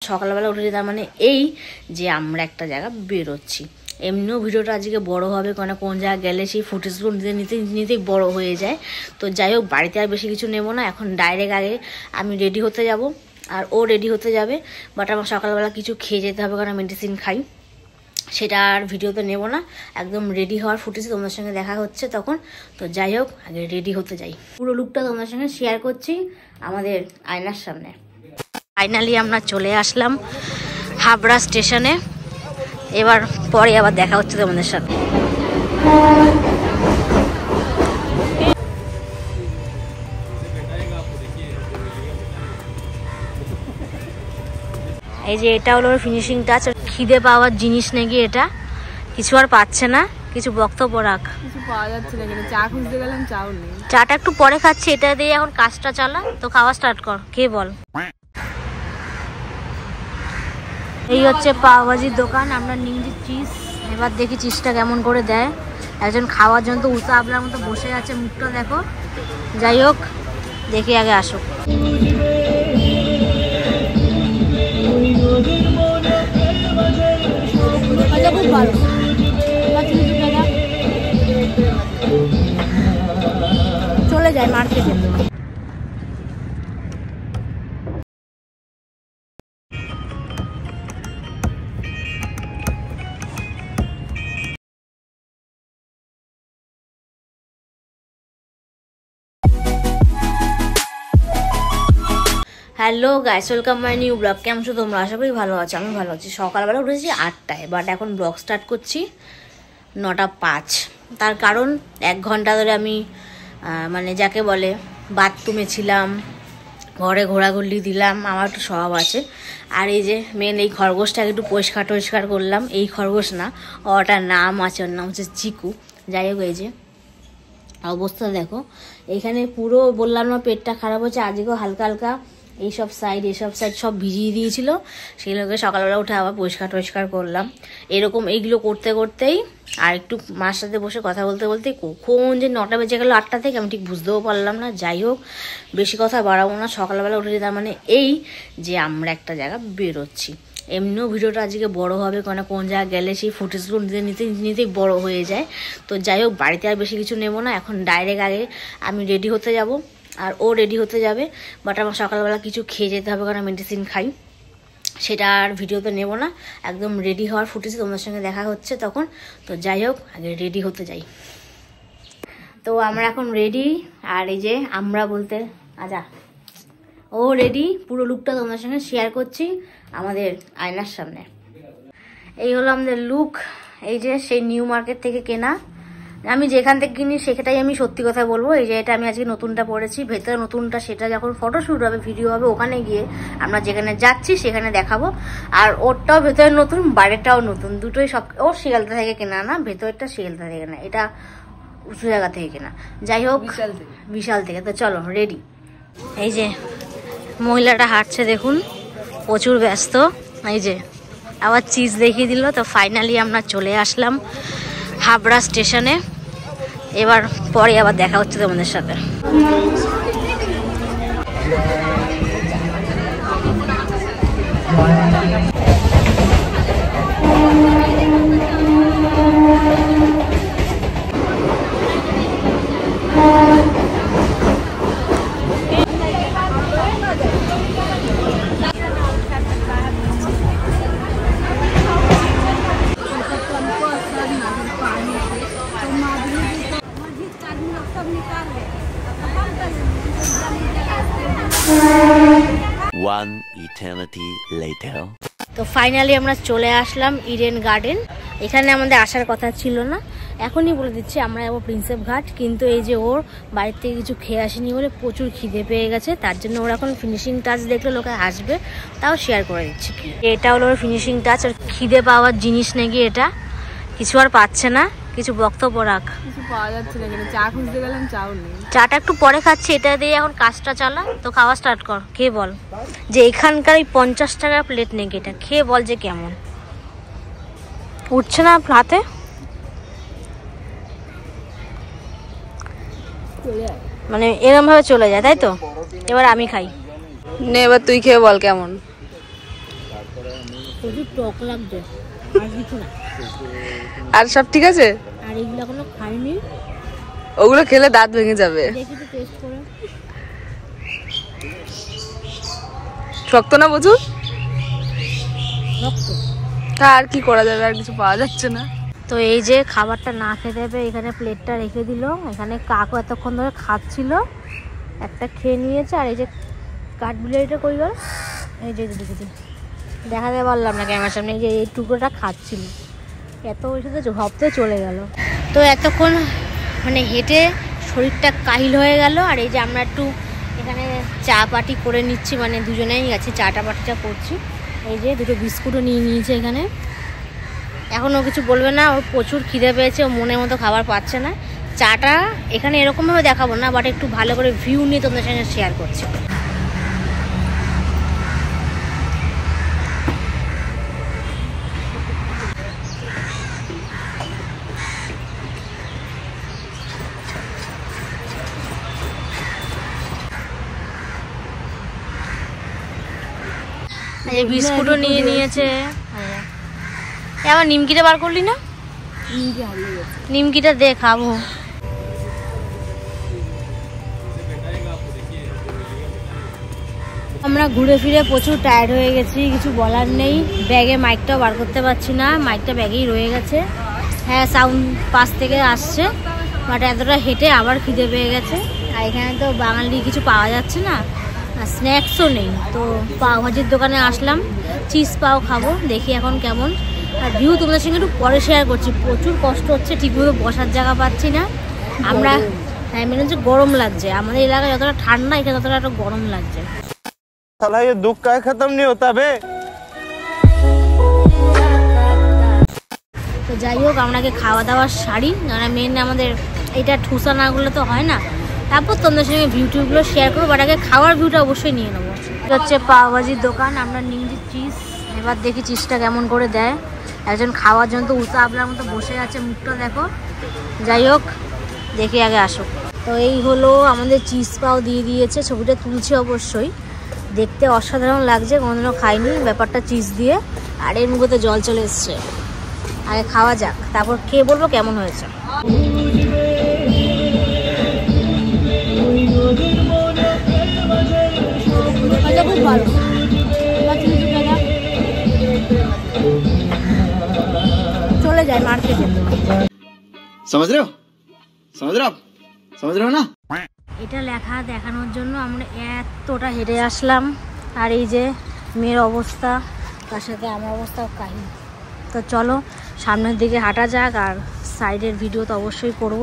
সকালবেলা উঠেছি তার মানে এই যে আমরা একটা জায়গা বেরোচ্ছি। এমনিও ভিডিওটা আজকে বড় হবে, কারণ কোন জায়গায় গেলে সেই ফুটেজগুলো নিতেই বড় হয়ে যায়। তো যাই হোক, বাড়িতে আর বেশি কিছু নেব না, এখন ডাইরেক্ট আগে আমি রেডি হতে যাব আর ও রেডি হতে যাবে। বাট আমার সকালবেলা কিছু খেয়ে যেতে হবে, কারণ মেডিসিন খাই। সেটা আর ভিডিওতে নেব না, একদম রেডি হওয়ার ফুটেজ তোমাদের সঙ্গে দেখা হচ্ছে তখন। তো যাই হোক, আগে রেডি হতে যাই। পুরো লুকটা তোমাদের সঙ্গে শেয়ার করছি আমাদের আয়নার সামনে। ফাইনালি আমরা চলে আসলাম হাবড়া স্টেশনে। এবার পরে আবার দেখা হচ্ছে তোমাদের সাথে। এই যে এটা হলো ফিনিশিং টাচ। খিদে পাওয়ার জিনিস নাকি এটা, কিছু আর পাচ্ছে না, কিছু বক্তব্য রাখ। কিছু পাওয়া যাচ্ছে না, কিন্তু চা খুঁজতে গেলাম, চাও নেই। চাটা একটু পরে খাচ্ছি, এটা দিয়ে এখন কাজটা চালা। তো খাওয়া স্টার্ট কর, খেয়ে বল। এই হচ্ছে পাওভাজির দোকান, আমরা নিয়েছি চিজ। এবার দেখি চিজটা কেমন করে দেয়। একজন খাওয়ার জন্য তো উল্টো আবলার মতো বসে আছে, মুখটা দেখো। যাই হোক, দেখি আগে আসুক। খুব ভালো চলে যায় মার্কেটে। Hello guys, welcome my new blog. কেমন আছো তোমরা? আশা করি ভালো আছো। আমি ভালো আছি। সকালবেলা উঠেছি 8টায়, বাট এখন ব্লগ স্টার্ট করছি 9টা 5। তার কারণ 1 ঘন্টা ধরে আমি মানে যাকে বলে বাথরুমে ছিলাম, ঘরে ঘোরাঘুরি দিলাম, আমার একটু স্বভাব আছে। আর এই যে মেন এই খরগোশটাকে একটু পরিষ্কার করলাম। এই খরগোশ না, ওটার নাম আছে, ওর নাম হচ্ছে চিকু। যাই হোক, এই যে অবস্থা দেখো, এখানে পুরো বললাম না পেটটা খারাপ হচ্ছে। আজকেও হালকা হালকা এইসব সাইড সব ভিজিয়ে দিয়েছিল, সেগুলোকে সকালবেলা উঠে আবার পরিষ্কার করলাম। এরকম এইগুলো করতে করতেই আর একটু মার সাথে বসে কথা বলতে কখন যে 9টা বেজে গেল 8টা থেকে আমি ঠিক বুঝতেও পারলাম না। যাই হোক, বেশি কথা বাড়াবো না। সকালবেলা উঠেছি তার মানে এই যে আমরা একটা জায়গা বেরোচ্ছি। এমনিও ভিডিওটা আজকে বড় হবে, কারণ কোন জায়গায় গেলে সেই ফুটেজগুলো নিতেই বড় হয়ে যায়। তো যাই হোক, বাড়িতে আর বেশি কিছু নেব না, এখন ডাইরেক্ট আগে আমি রেডি হতে যাব আর ও রেডি হতে যাবে। বাট আমার সকালবেলা কিছু খেয়ে যেতে হবে, কারণ মেডিসিন খাই। সেটা আর ভিডিওতে নেব না, একদম রেডি হওয়ার ফুটেজ তোমাদের সঙ্গে দেখা হচ্ছে তখন। তো যাই হোক, আগে রেডি হতে যাই। তো আমরা এখন রেডি। আর এই যে আমরা বলতে আজা ও রেডি। পুরো লুকটা তোমাদের সঙ্গে শেয়ার করছি আমাদের আয়নার সামনে। এই হলো আমাদের লুক। এই যে সেই নিউ মার্কেট থেকে কেনা, আমি যেখান থেকে কিনি সেটাই আমি সত্যি কথা বলবো। এই যে এটা আমি আজকে নতুনটা পরেছি, ভেতরে নতুনটা, সেটা যখন ফটোশ্যুট হবে, ভিডিও হবে, ওখানে গিয়ে আমরা যেখানে যাচ্ছি সেখানে দেখাবো। আর ওরটাও ভেতরে নতুন, বাইরেটাও নতুন, দুটোই সব। ওর শিয়ালদা থেকে কেনা না, ভেতরটা শিয়ালদা থেকে কেনা, এটা উঁচু জায়গা থেকে কেনা। যাই হোক, বিশাল থেকে। তো চলো রেডি। এই যে মহিলাটা হাঁটছে দেখুন, প্রচুর ব্যস্ত। এই যে আবার চিজ দেখিয়ে দিল। তো ফাইনালি আমরা চলে আসলাম হাবড়া স্টেশনে। এবার পরে আবার দেখা হচ্ছে তোমাদের সাথে। One eternity later. তো ফাইনালি আমরা চলে আসলাম ইডেন গার্ডেন। এখানে আমাদের আসার কথা ছিল না, এখনই বলে দিচ্ছি আমরা যাবো প্রিন্সেপ ঘাট। কিন্তু এই যে ওর বাড়ির থেকে কিছু খেয়ে আসেনি বলে প্রচুর খিদে পেয়ে গেছে, তার জন্য ওর এখন ফিনিশিং টাচ দেখলে লোকে আসবে, তাও শেয়ার করে দিচ্ছি। কি এটা হলো ওর ফিনিশিং টাচ। আর খিদে পাওয়ার জিনিস নাকি এটা, কিছু আর পাচ্ছে না, কিছু বক্তব্য রাখ। কিছু পাওয়া যাচ্ছে না, কিন্তু চা খুঁজতে গেলাম, চাও নেই। চাটা একটু পরে খাচ্ছি, এটা দিয়ে এখন কাজটা চালা। তো খাওয়া স্টার্ট কর, খেয়ে বল যে এখানকার ওই 50 টাকা প্লেট নাকি, এটা খেয়ে বল যে কেমন। উঠছে না হাতে, মানে এরম ভাবে চলে যায়, তাই তো? এবার আমি খাই। নে, এবার তুই খেয়ে বল কেমন। প্রচুর টক লাগছে, আর কিছু না। আর সব ঠিক আছে? আর এগুলো এখনো খাইনি, ওগুলো খেলে দাঁত ভেঙে যাবে। দেখি তো টেস্ট করে। শক্ত না প্রচুর? রক্ত। তা আর কি করা যাবে, আর কিছু পাওয়া যাচ্ছে না। তো এই যে খাবারটা না খেতে হবে, এখানে প্লেটটা রেখে দিল। এখানে কাকু এতক্ষণ ধরে খাচ্ছিল, একটা খেয়ে নিয়েছে। আর এই যে কাঠবিড়ালিটা কই গেল, এই যে দেখেছি, দেখাতে পারলাম না ক্যামেরার সামনে। এই যে এই টুকরোটা খাচ্ছিল, এত ওই সাথে ভাবতে চলে গেল। তো এতক্ষণ মানে হেঁটে শরীরটা কাহিল হয়ে গেল। আর এই যে আমরা একটু এখানে চা পাটি করে নিচ্ছি, মানে দুজনেই গেছি চাটা পাটিটা করছি। এই যে দুটো বিস্কুটও নিয়ে নিয়েছে এখানে। এখন ও কিছু বলবে না, ওর প্রচুর খিদে পেয়েছে, ও মনের মতো খাবার পাচ্ছে না। চাটা এখানে এরকমভাবে দেখাবো না, বাট একটু ভালো করে ভিউ নিয়ে তোমাদের সঙ্গে শেয়ার করছি। এই বিস্কুটও নিয়ে নিয়েছে। আবার নিমকিটা বার করলি না? নিমকিটা দে, খাবো। আমরা ঘুরে ফিরে প্রচুর টায়ার্ড হয়ে গেছি, কিছু বলার নেই। ব্যাগে মাইকটাও বার করতে পারছি না, মাইকটা ব্যাগেই রয়ে গেছে। হ্যাঁ, সাউন্ড পাশ থেকে আসছে, বাট এতটা হেঁটে আবার খিদে পেয়ে গেছে। আর এখানে তো বাঙালি কিছু পাওয়া যাচ্ছে না, আর স্ন্যাক্সও নেই। তো পাও ভাজির দোকানে আসলাম, চিজ পাও খাবো, দেখি এখন কেমন। আর ভিউ তোমাদের সঙ্গে একটু পরে শেয়ার করছি। প্রচুর কষ্ট হচ্ছে, ঠিকমতো বসার জায়গা পাচ্ছি না আমরা। হ্যাঁ, মনে হচ্ছে গরম লাগছে। আমাদের এলাকায় যতটা ঠান্ডা, এখানে ততটা একটু গরম লাগছে। साला ये दुख का खत्म नहीं होता बे। তো যাই হোক, আপনাকে খাওয়া দাওয়ার শাড়ি, মানে মেন আমাদের এটা ঠুসা নাগুলো তো হয় না। তারপর তোমাদের সঙ্গে ভিউটিউবগুলো শেয়ার করবো, বাট আগে খাওয়ার ভিউটা অবশ্যই নিয়ে নেবো। এটা হচ্ছে পাওভাজির দোকান। আমরা নিয়েছি চিজ, এবার দেখি চিজটা কেমন করে দেয়। একজন খাওয়ার জন্য তো উষা আপনার মতো বসে আছে, মুখটা দেখো। যাই হোক, দেখি আগে আসুক। তো এই হলো আমাদের চিজ পাও দিয়ে দিয়েছে, ছবিটা তুলছি অবশ্যই। দেখতে অসাধারণ লাগছে, কোনোদিনও খাইনি ব্যাপারটা চিজ দিয়ে। আর এর মুখে তো জল চলে এসছে। আগে খাওয়া যাক, তারপর খেয়ে বলবো কেমন হয়েছে। খুব ভালো, চলে যায় মার্কেটে। समझ रहे हो समझ रहे हो ना। এটা লেখা দেখানোর জন্য আমরা এতটা হেঁটে আসলাম। আর এই যে মেয়ের অবস্থা, তার সাথে আমার অবস্থাও কাহিল। তো চলো সামনের দিকে হাঁটা যাক, আর সাইডের ভিডিও তো অবশ্যই করব।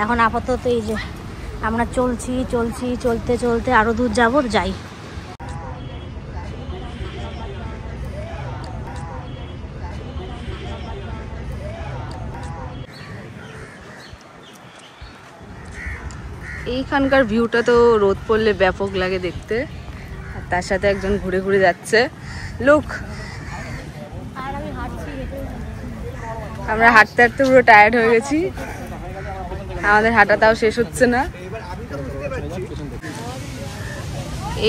এখন আপাতত এই যে আমরা চলছি, চলতে চলতে আরও দূর যাবো, যাই। এইখানকার ভিউটা তো রোদ পড়লে ব্যাপক লাগে দেখতে। আর তার সাথে একজন ঘুরে ঘুরে যাচ্ছে লোক। আমরা হাঁটতে হাঁটতে পুরো টায়ার্ড হয়ে গেছি, আমাদের হাঁটাটাও শেষ হচ্ছে না।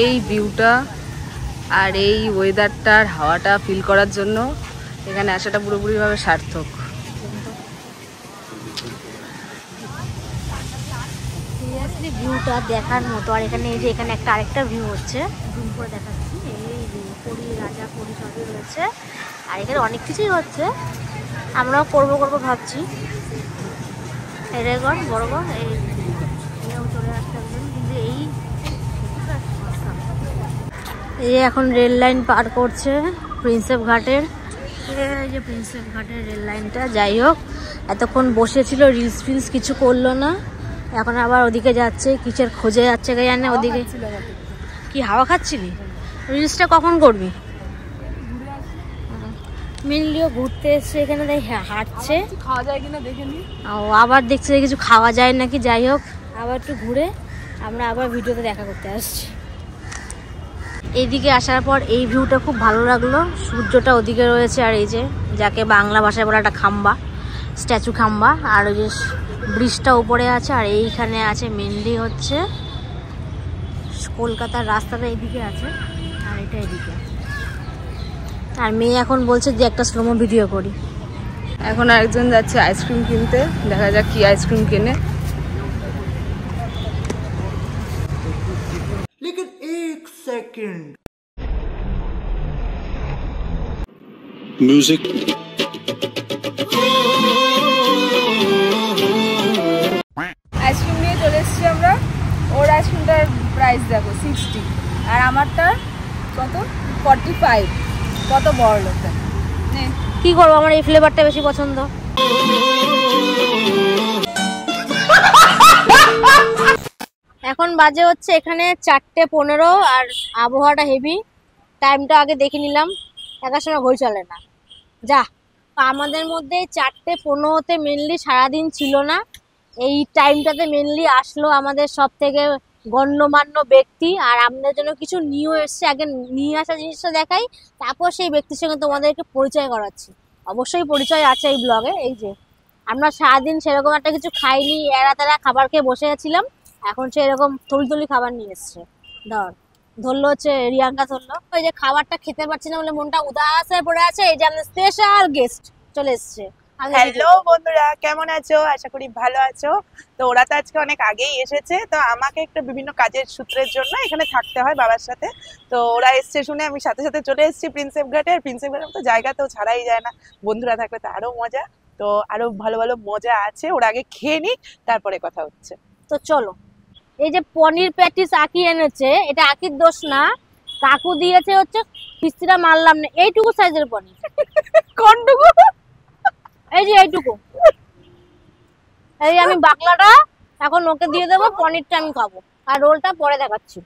এই ভিউটা আর এই ওয়েদারটার হাওয়াটা ফিল করার জন্য এখানে আসাটা পুরোপুরিভাবে সার্থক। ভিউটা দেখার মতো। আর এখানে এই যে এখানে একটা আরেকটা ভিউ হচ্ছে, জুম করে দেখাচ্ছি। এই পরী, রাজা পরী সবই রয়েছে। আর এখানে অনেক কিছুই হচ্ছে, আমরাও করবো ভাবছি। এটাই গড় বড় গড়, এইও চলে আসতে পারবেন। কিন্তু এই এখন রেল লাইন পার করছে প্রিন্সেপ ঘাটের। এই যে প্রিন্সেপ ঘাটের রেল লাইনটা। যাই হোক, এতক্ষণ বসেছিল, রিলস ফিলস কিছু করলো না, এখন আবার ওদিকে যাচ্ছে, কিসের খোঁজে যাচ্ছে কে জানে। ওদিকে কি হাওয়া খাচ্ছিলি? রিলসটা কখন করবি? মেনলিও ঘুরতে এসছে এখানে, তাই হাঁটছে। খাওয়া যায় কিনা দেখে নি। আবার দেখছে কিছু খাওয়া যায় নাকি। যাই হোক, আবার একটু ঘুরে আমরা আবার ভিডিওতে দেখা করতে আসছি। এইদিকে আসার পর এই ভিউটা খুব ভালো লাগলো। সূর্যটা ওদিকে রয়েছে, আর এই যে যাকে বাংলা ভাষায় বলা একটা খাম্বা, স্ট্যাচু খাম্বা। আর ওই যে ব্রিজটা উপরে আছে, আর এইখানে আছে মেনলি হচ্ছে কলকাতার রাস্তাটা এইদিকে আছে, আর এটা এদিকে। আর মেয়ে এখন বলছে যে একটা স্লোমো ভিডিও করি। এখন আরেকজন যাচ্ছে আইসক্রিম কিনতে, দেখা যাক কি আইসক্রিম কেনে। लेकिन एक सेकंड म्यूजिक আইসক্রিম নিয়ে চলে এসেছি আমরা। ওর আইসক্রিমটার প্রাইস দেখো 60 আর আমারটার কত 45। কত বড় লোকটা। কি করবো, আমার এই ফ্লেভারটা বেশি পছন্দ। এখন বাজে হচ্ছে এখানে 4:15 আর আবহাওয়াটা হেভি। টাইমটা আগে দেখে নিলাম, একার সময় ঘড়ি চলে না যা। আমাদের মধ্যে 4:15-তে মেনলি সারাদিন ছিল না, এই টাইমটাতে মেনলি আসলো আমাদের সব থেকে গণ্যমান্য ব্যক্তি। আর আমাদের জন্য কিছু নিউ এসছে, আগে নিয়ে আসা জিনিসটা দেখাই, তারপর সেই ব্যক্তির সঙ্গে তোমাদেরকে পরিচয় করাচ্ছি। অবশ্যই পরিচয় আছে এই ব্লগে। এই যে আমরা সারাদিন সেরকম একটা কিছু খাইনি, এরা তারা খাবার খেয়ে বসে গেছিলাম, এখন সে এরকম থলি খাবার নিয়ে এসছে। ধরলো হচ্ছে রিয়াঙ্কা ধরলো। ওই যে খাবারটা খেতে পারছি না বলে মনটা উদাস হয়ে পড়ে আছে। এই যে আমাদের স্পেশাল গেস্ট চলে এসছে। হ্যালো বন্ধুরা, কেমন আছো? আশা করি ভালো আছো। তো ওরা তো আজকে অনেক আগেই এসেছে, তো আমাকে একটু বিভিন্ন কাজের সূত্রের জন্য এখানে থাকতে হয় বাবার সাথে। তো ওরা এসছে শুনে আমি সাথে সাথে চলে এসেছি প্রিন্সেপ ঘাটে। আর প্রিন্সেপ ঘাটের মতো জায়গা তো ছাড়াই যায় না, বন্ধুরা থাকলে তো আরো মজা। তো আরো ভালো ভালো মজা আছে, ওরা আগে খেয়ে নিক তারপরে কথা হচ্ছে। তো চলো। এই যে পনির প্যাটিস আঁকি এনেছে, এটা আঁকির দোষ না, কাকু দিয়েছে হচ্ছে কিস্তিটা মারলাম না, এইটুকু সাইজের পনির। কোনটুকু? এই যে এইটুকু। এই আমি বাকলাটা এখন ওকে দিয়ে দেবো, পনিরটা আমি খাবো, আর রোলটা পরে দেখাচ্ছি।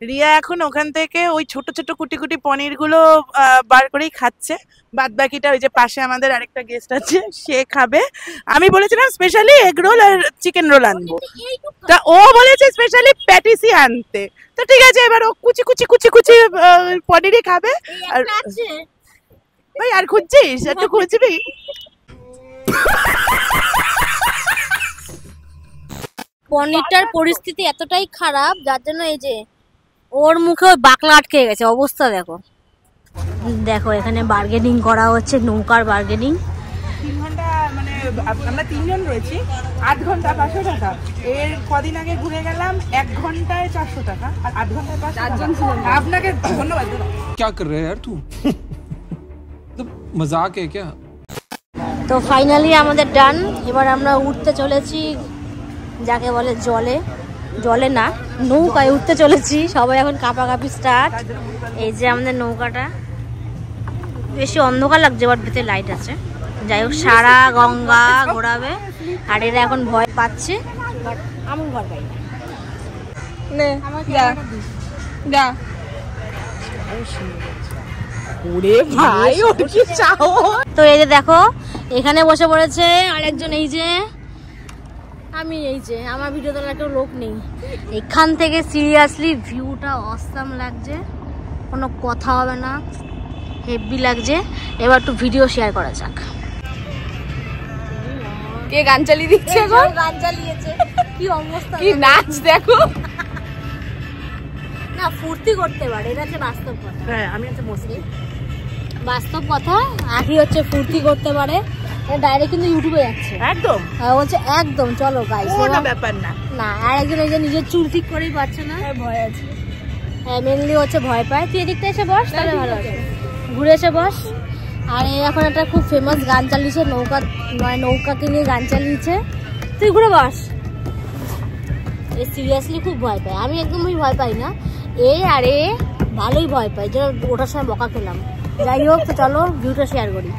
রিয়া এখন ওখান থেকে ওই ছোট ছোট কুটি কুটি পনির গুলো বার করেই খাচ্ছে। বাদ বাকিটা ওই যে পাশে আমাদের আরেকটা গেস্ট আছে, সে খাবে। আমি বলেছিলাম স্পেশালি এগ রোল আর চিকেন রোল আনবো, তা ও বলেছে স্পেশালি প্যাটিসই আনতে। তো ঠিক আছে, এবার ও কুচি কুচি কুচি কুচি পনিরই খাবে। আর ভাই আর খুঁজছিস? একটু খুঁজবি? পনিরটার পরিস্থিতি এতটাই খারাপ যার জন্য এই যে ওর মুখে ওই বাকলা আটকে গেছে, অবস্থা দেখো। দেখো এখানে বার্গেনিং করা হচ্ছে, নৌকার বার্গেনিং। 3 ঘন্টা মানে আমরা 3 জন রয়েছি, 8 ঘন্টা 500 টাকা। এর কদিন আগে ঘুরে গেলাম 1 ঘন্টায় 400 টাকা, আর 8 ঘন্টায় 500 টাকা। আপনাকে ধন্যবাদ। क्या कर रहे हैं यार तू? तो मजाक है क्या? তো ফাইনালি আমাদের ডান। এবার আমরা উঠতে চলেছি, যাকে বলে জলে, জলে না নৌকায় উঠতে চলেছি। সবাই এখন কাঁপাকাঁপি স্টার্ট। এই যে আমাদের নৌকাটা, বেশি অন্ধকার লাগছে বাট ভিতরে লাইট আছে। যাই হোক, সারা গঙ্গা ঘোরাবে। আর এরা এখন ভয় পাচ্ছে, বাট আমি ভয় পাই না। তো এই যে দেখো এখানে বসে পড়েছে আরেকজন। এই যে আমি, এই যে আমার ভিডিও তোলার কেউ লোক নেই। এখান থেকে সিরিয়াসলি ভিউটা অসাম লাগছে, কোনো কথা হবে না, হেভি লাগছে। এবার একটু ভিডিও শেয়ার করা যাক। কে গান চালিয়ে দিচ্ছে এখন? গান চালিয়েছে, কি অবস্থা, কি নাচ দেখো। না ফুর্তি করতে পারে, এটা হচ্ছে বাস্তব কথা। হ্যাঁ, আমি হচ্ছে মস্তি বাস্তব কথা। আখি হচ্ছে ফুর্তি করতে পারে, ডাইরেক্ট কিন্তু ইউটিউবে যাচ্ছে একদম। বলছে একদম চলো গাইস, কোনো ব্যাপার না। না আর একজন ওই যে নিজের চুল ঠিক করেই পাচ্ছে না, ভয় আছে। হ্যাঁ মেনলি হচ্ছে ভয় পায়। তুই এদিকটা এসে বস, তাহলে ভালো আছে, ঘুরে এসে বস। আর এখন একটা খুব ফেমাস গান চালিয়েছে, নৌকাকে নিয়ে গান চালিয়েছে, তুই ঘুরে বস। এ সিরিয়াসলি খুব ভয় পায়, আমি একদমই ভয় পাই না। আর ভালোই ভয় পাই, যে ওটার সময় বকা খেলাম। যাই হোক, তো চলো ভিউটা শেয়ার করি।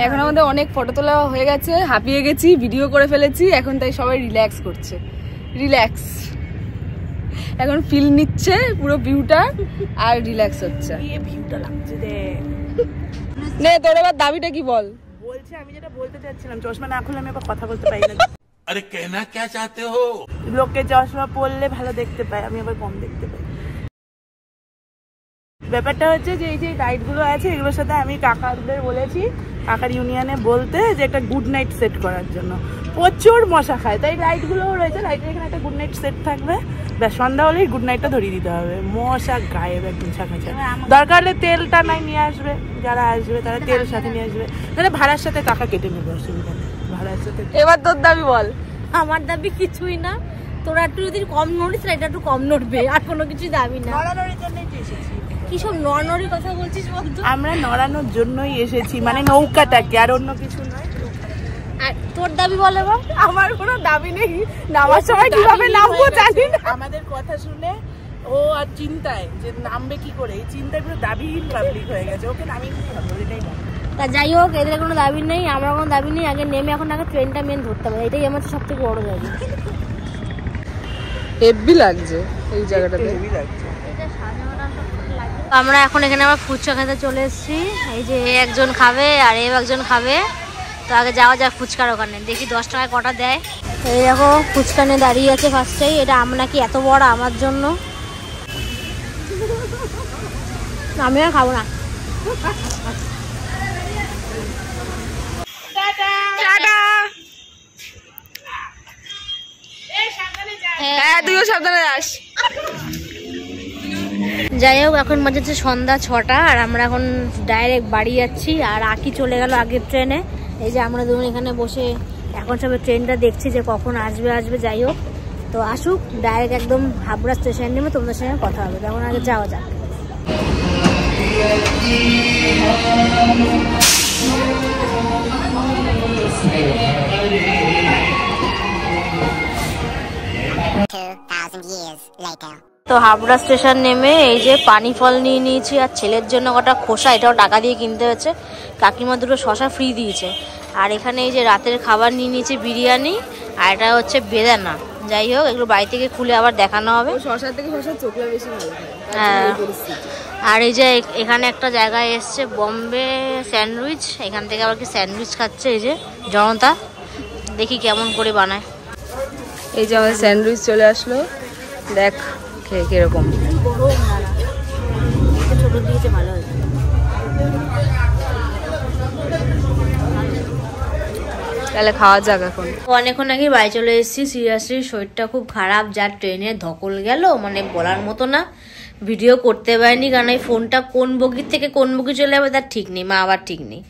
এখন আমাদের অনেক ফটো তোলা হয়ে গেছে, হাঁপিয়ে গেছি, ভিডিও করে ফেলেছি, এখন তাই সবাই রিল্যাক্স করছে। রিল্যাক্স, এখন ফিল নিচ্ছে পুরো ভিউটা আর রিল্যাক্স হচ্ছে। এই ভিউটা লাগছে রে। নে তোর এবার দাবিটা কি বল? বলছে আমি যেটা বলতে চাচ্ছিলাম, চশমা না খুলে আমি আবার কথা বলতে পারি না। अरे कहना क्या चाहते हो? লোকে চশমা পরলে ভালো দেখতে পায়, আমি আবার কম দেখতে পাই। ব্যাপারটা হচ্ছে যে এই যে লাইটগুলো আছে এগুলোর সাথে আমি কাকাদের বলেছি, কাকার ইউনিয়নে বলতে যে একটা গুড নাইট সেট করার জন্য। প্রচুর মশা খায়, তাই লাইটগুলো রয়েছে, লাইটের এখানে একটা গুড নাইট সেট থাকবে, ব্যাস সন্ধ্যা হলেই গুড নাইটটা ধরিয়ে দিতে হবে। মশা গায়েব একদম ছাঁকা। দরকার হলে তেলটা নাই নিয়ে আসবে, যারা আসবে তারা তেল সাথে নিয়ে আসবে, তাহলে ভাড়ার সাথে টাকা কেটে নেবে, অসুবিধা নেই ভাড়ার সাথে। এবার তোর দাবি বল। আমার দাবি কিছুই না, তোরা একটু যদি কম নড়িস এটা একটু কম নড়বে, আর কোনো কিছুই দাবি না। নড়ানড়ির জন্যই তো এসেছি। কি সব নড়নড়ি কথা বলছিস বলতো? আমরা নড়ানোর জন্যই এসেছি, মানে নৌকাটাকে, আর অন্য কিছু নয়। আর তোর দাবি বল এবার। আমার কোনো দাবি নেই, নামার সময় কিভাবে নামবো জানি না। আমাদের কথা শুনে ও আর চিন্তায় যে নামবে কি করে, এই চিন্তায় পুরো দাবিহীন পাবলিক হয়ে গেছে, ওকে নামিয়ে দিতে হবে, এটাই না। তা যাই হোক, এদের কোনো দাবি নেই, আমার কোনো দাবি নেই, আগে নেমে এখন আগে ট্রেনটা মেন ধরতে হবে, এটাই আমার সব থেকে বড় দাবি। হেভি লাগছে এই জায়গাটাতে। আমরা এখন এখানে আবার ফুচকা খেতে চলে এসেছি, এই যে একজন খাবে আর একজন খাবে, তো আগে যাওয়া যাক ফুচকার ওখানে, দেখি 10 টাকায় কটা দেয়। এই দেখো ফুচকা নিয়ে দাঁড়িয়ে আছে ফার্স্টেই, এটা আমরা কি এত বড় আমার জন্য, আমি আর খাবো না। হ্যাঁ তুইও সাবধানে যাস। যাই হোক, এখন বাজে সন্ধ্যা 6টা, আর আমরা এখন ডাইরেক্ট বাড়ি যাচ্ছি, আর আকি চলে গেল আগের ট্রেনে। এই যে আমরা দুজন এখানে বসে এখন সবে ট্রেনটা দেখছি যে কখন আসবে। যাই হোক, তো আসুক, ডাইরেক্ট একদম হাবড়া স্টেশন নেমে তোমাদের সঙ্গে কথা হবে, তখন আগে যাওয়া যাক। তো হাবড়া স্টেশন নেমে এই যে পানি ফল নিয়ে নিয়েছি, আর ছেলের জন্য কটা খোসা, এটাও টাকা দিয়ে কিনতে হচ্ছে, কাকিমা দুটো শশা ফ্রি দিয়েছে। আর এখানে এই যে রাতের খাবার নিয়ে নিয়েছি, বিরিয়ানি, আর এটা হচ্ছে বেদানা। যাই হোক, এগুলো বাড়ি থেকে খুলে আবার দেখানো হবে। শশার থেকে শশার চোখলা বেশি ভালো খায়। হ্যাঁ, আর এই যে এখানে একটা জায়গায় এসছে বম্বে স্যান্ডউইচ, এখান থেকে আবার কি স্যান্ডউইচ খাচ্ছে এই যে জনতা, দেখি কেমন করে বানায়। এই যে আমাদের স্যান্ডউইচ চলে আসলো, দেখ খেয়ে কিরকম। ছোট দিয়েছে, ভালো হয়েছে। তাহলে খাওয়া যাক এখন। অনেকক্ষণ আগে বাড়ি চলে এসেছি, সিরিয়াসলি শরীরটা খুব খারাপ, যার ট্রেনে ধকল গেল মানে বলার মতো না। ভিডিও করতে পারিনি কারণ এই ফোনটা কোন বগির থেকে কোন বগি চলে যাবে তার ঠিক নেই, মা আবার ঠিক নেই।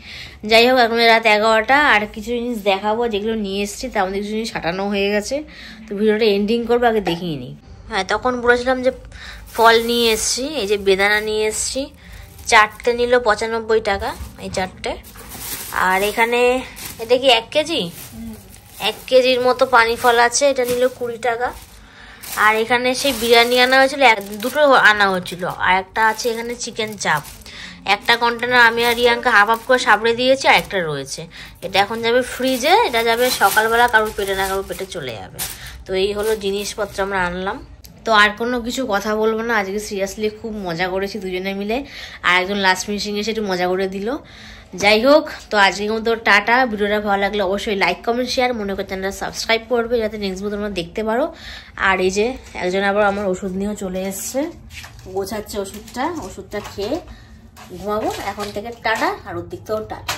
যাই হোক, এখন রাত 11টা, আর কিছু জিনিস দেখাবো যেগুলো নিয়ে এসেছি, তার মধ্যে কিছু জিনিস সাটানো হয়ে গেছে, তো ভিডিওটা এন্ডিং করবো, আগে দেখিয়ে নিই। হ্যাঁ, তখন বলেছিলাম যে ফল নিয়ে এসেছি, এই যে বেদানা নিয়ে এসেছি, 4টে নিল 95 টাকা, এই 4টে। আর এখানে এটা কি 1 কেজি, 1 কেজির মতো পানি ফল আছে, এটা নিল 20 টাকা। আর এখানে সেই বিরিয়ানি আনা হয়েছিল, দুটো আনা হয়েছিল, আর একটা আছে এখানে চিকেন চাপ, একটা কন্টেনার আমি আর রিয়াঙ্কা হাফ করে সাবড়ে দিয়েছি, আর একটা রয়েছে, এটা এখন যাবে ফ্রিজে, এটা যাবে সকালবেলা কারোর পেটে না কারোর পেটে চলে যাবে। তো এই হলো জিনিসপত্র আমরা আনলাম। তো আর কোনো কিছু কথা বলবো না, আজকে সিরিয়াসলি খুব মজা করেছি দুজনে মিলে, আর একজন লাস্ট ফিনিশিং এসে একটু মজা করে দিল। যাই হোক, তো আজকের মতো টাটা। ভিডিওটা ভালো লাগলে অবশ্যই লাইক কমেন্ট শেয়ার, মনে করে চ্যানেলটা সাবস্ক্রাইব করবে যাতে নেক্সট ভিডিও তোমরা দেখতে পারো। আর এই যে একজন আবার আমার ওষুধ নিয়েও চলে এসছে, গোছাচ্ছে ওষুধটা খেয়ে ঘুমাবো। এখন থেকে টাটা, আর ওর দিক থেকেও টাটা।